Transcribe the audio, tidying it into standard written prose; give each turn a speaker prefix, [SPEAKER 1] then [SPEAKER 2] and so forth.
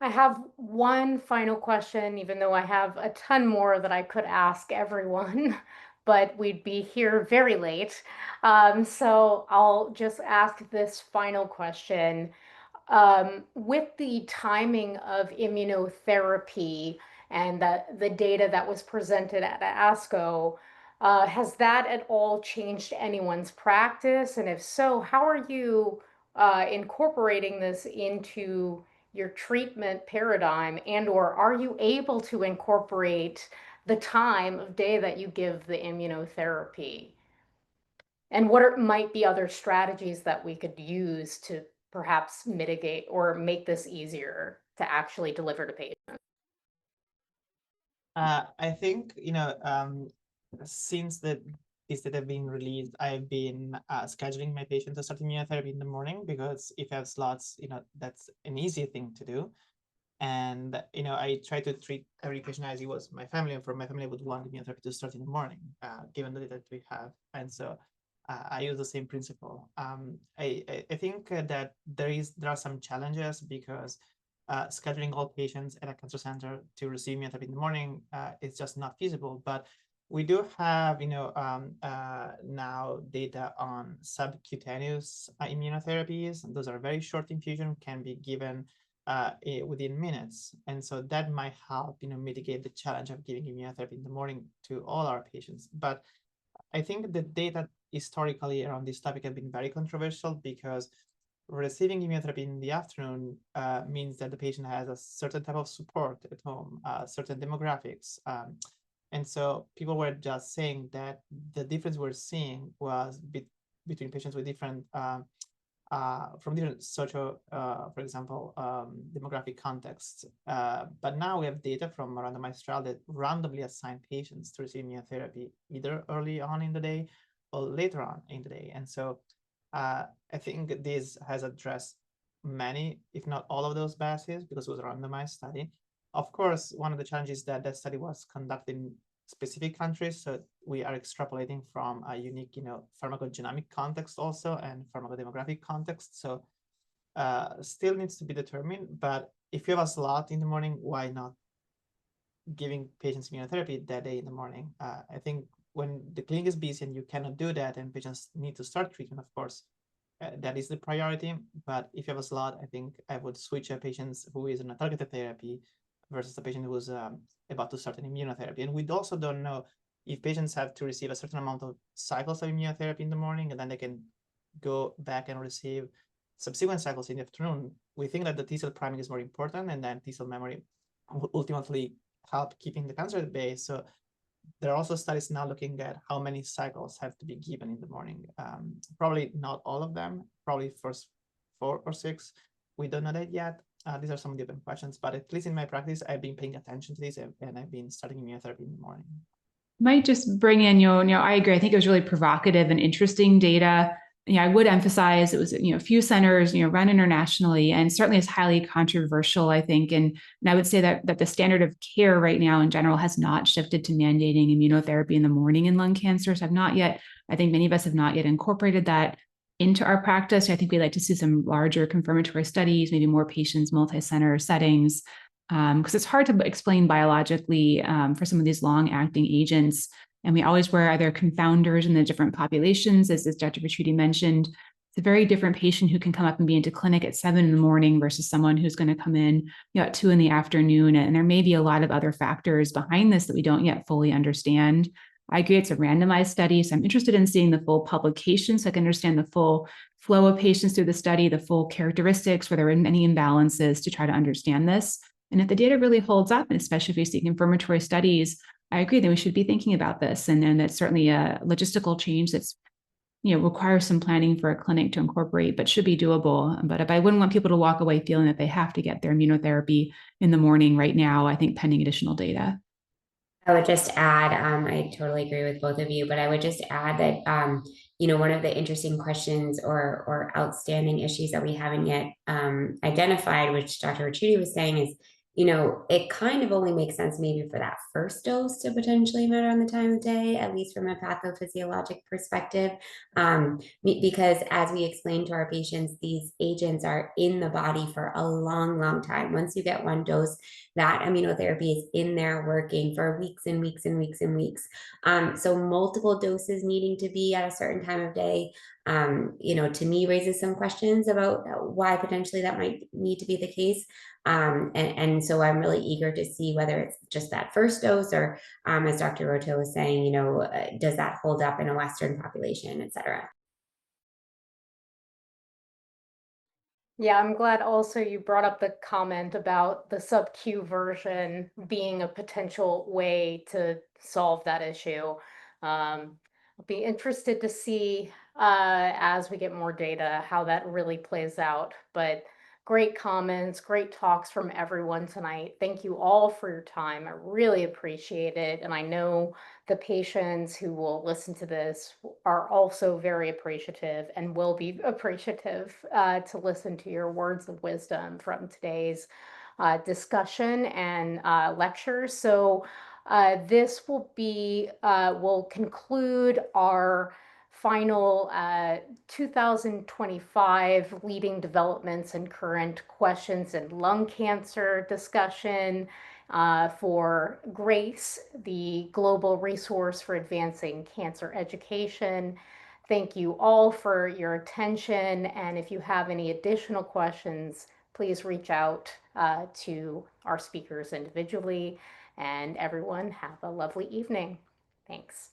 [SPEAKER 1] I have one final question, even though I have a ton more that I could ask everyone, but we'd be here very late. So I'll just ask this final question. With the timing of immunotherapy and the data that was presented at ASCO, has that at all changed anyone's practice? And if so, how are you incorporating this into your treatment paradigm, and or are you able to incorporate the time of day that you give the immunotherapy? And might be other strategies that we could use to perhaps mitigate or make this easier to actually deliver to patients?
[SPEAKER 2] I think, since these data have been released, I've been scheduling my patient to start immunotherapy in the morning because if I have slots, that's an easy thing to do. And, I try to treat every patient as he was my family, and for my family, I would want immunotherapy to start in the morning, given the data that we have. And so I use the same principle. I think that there are some challenges because scheduling all patients at a cancer center to receive immunotherapy in the morning is just not feasible. But we do have, now data on subcutaneous immunotherapies. Those are very short infusion, can be given within minutes. And so that might help, mitigate the challenge of giving immunotherapy in the morning to all our patients. But I think the data historically around this topic have been very controversial because receiving immunotherapy in the afternoon means that the patient has a certain type of support at home, certain demographics. And so people were just saying that the difference we're seeing was between patients with different from different social, for example, demographic contexts. But now we have data from a randomized trial that randomly assign patients to receive immunotherapy either early on in the day or later on in the day. And so I think this has addressed many, if not all of those biases, because it was a randomized study. Of course, one of the challenges is that study was conducted in specific countries, so we are extrapolating from a unique, pharmacogenomic context also and pharmacodemographic context. So still needs to be determined. But if you have a slot in the morning, why not giving patients immunotherapy that day in the morning? I think when the clinic is busy and you cannot do that, and patients need to start treatment, of course, that is the priority. But if you have a slot, I think I would switch a patient who is in a targeted therapy versus a patient who's about to start an immunotherapy. And we also don't know if patients have to receive a certain amount of cycles of immunotherapy in the morning, and then they can go back and receive subsequent cycles in the afternoon. We think that the T cell priming is more important, and then T cell memory will ultimately help keeping the cancer at bay. So there are also studies now looking at how many cycles have to be given in the morning. Probably not all of them, probably first 4 or 6. We don't know that yet. These are some of the open questions, but at least in my practice, I've been paying attention to this, and I've been starting immunotherapy in the morning.
[SPEAKER 3] Might just bring in, I agree. I think it was really provocative and interesting data. I would emphasize it was, a few centers, run internationally, and certainly is highly controversial, I think. And I would say that the standard of care right now in general has not shifted to mandating immunotherapy in the morning in lung cancers. I think many of us have not yet incorporated that into our practice. I think we'd like to see some larger confirmatory studies, maybe more patients, multi-center settings, because it's hard to explain biologically for some of these long-acting agents. And we always were either confounders in the different populations, as Dr. Vitriti mentioned. It's a very different patient who can come up and be into clinic at 7 a.m. versus someone who's going to come in at 2 p.m. And there may be a lot of other factors behind this that we don't yet fully understand. I agree it's a randomized study, so I'm interested in seeing the full publication so I can understand the full flow of patients through the study, the full characteristics, where there are any imbalances to try to understand this. And if the data really holds up, and especially if we see confirmatory studies, I agree that we should be thinking about this. And that's certainly a logistical change that's, requires some planning for a clinic to incorporate, but should be doable. But I wouldn't want people to walk away feeling that they have to get their immunotherapy in the morning right now, I think pending additional data.
[SPEAKER 4] I would just add, I totally agree with both of you, but I would just add that, one of the interesting questions or outstanding issues that we haven't yet identified, which Dr. Ricciuti was saying, is it kind of only makes sense maybe for that first dose to potentially matter on the time of day, at least from a pathophysiologic perspective. Because as we explain to our patients, these agents are in the body for a long, long time. Once you get one dose, that immunotherapy is in there working for weeks and weeks and weeks and weeks. So multiple doses needing to be at a certain time of day, to me raises some questions about why potentially that might need to be the case. And so I'm really eager to see whether it's just that first dose or, as Dr. Roto was saying, does that hold up in a Western population, et cetera.
[SPEAKER 1] Yeah, I'm glad also you brought up the comment about the sub-Q version being a potential way to solve that issue. I'll be interested to see as we get more data how that really plays out. But great comments, great talks from everyone tonight. Thank you all for your time. I really appreciate it. And I know the patients who will listen to this are also very appreciative and will be appreciative to listen to your words of wisdom from today's discussion and lecture. So this will conclude our final 2025 leading developments and current questions in lung cancer discussion for GRACE, the global resource for advancing cancer education. Thank you all for your attention. And if you have any additional questions, please reach out to our speakers individually. And everyone, have a lovely evening. Thanks.